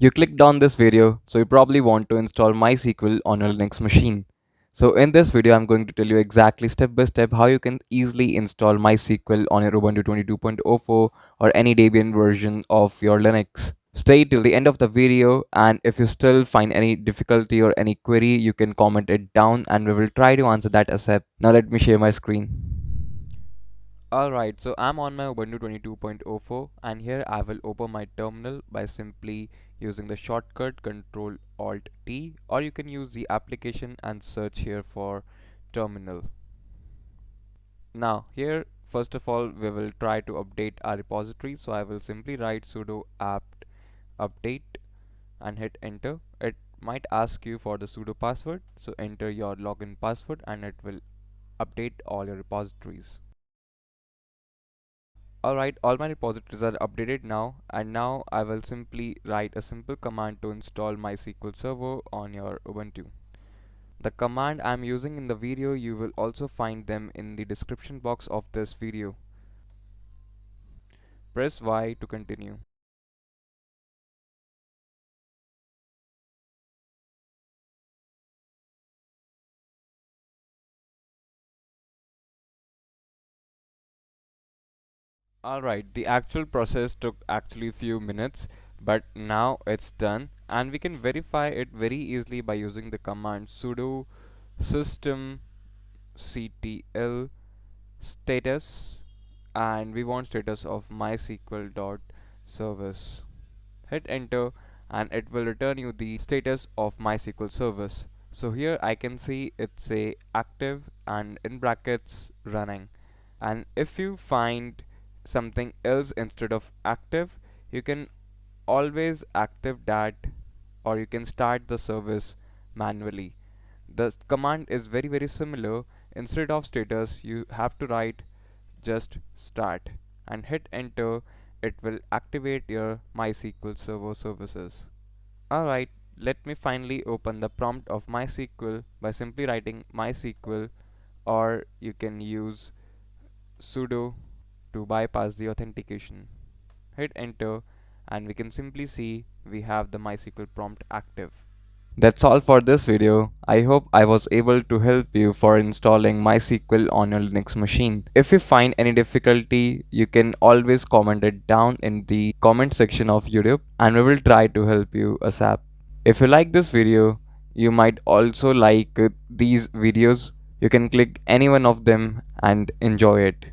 You clicked on this video, so you probably want to install MySQL on your Linux machine. So in this video, I'm going to tell you exactly step by step how you can easily install MySQL on your Ubuntu 22.04 or any Debian version of your Linux. Stay till the end of the video, and if you still find any difficulty or any query, you can comment it down and we will try to answer that ASAP. Now let me share my screen. Alright, so I'm on my Ubuntu 22.04 and here I will open my terminal by simply using the shortcut Ctrl Alt T, or you can use the application and search here for terminal. Now here first of all we will try to update our repository, so I will simply write sudo apt update and hit enter. It might ask you for the sudo password, so enter your login password and it will update all your repositories. Alright, all my repositories are updated now, and now I will simply write a simple command to install mysql-server on your Ubuntu. The command I am using in the video, you will also find them in the description box of this video. Press Y to continue. Alright, the actual process took actually few minutes, but now it's done and we can verify it very easily by using the command sudo systemctl status, and we want status of mysql.service. Hit enter and it will return you the status of mysql service. So here I can see it's a active and in brackets running, and if you find something else instead of active, you can always active that, or you can start the service manually. The command is very similar. Instead of status you have to write just start and hit enter. It will activate your MySQL server services. Alright, let me finally open the prompt of MySQL by simply writing MySQL, or you can use sudo to bypass the authentication. Hit enter and we can simply see we have the MySQL prompt active. That's all for this video. I hope I was able to help you for installing MySQL on your Linux machine. If you find any difficulty, you can always comment it down in the comment section of YouTube and we will try to help you ASAP. If you like this video, you might also like these videos. You can click any one of them and enjoy it.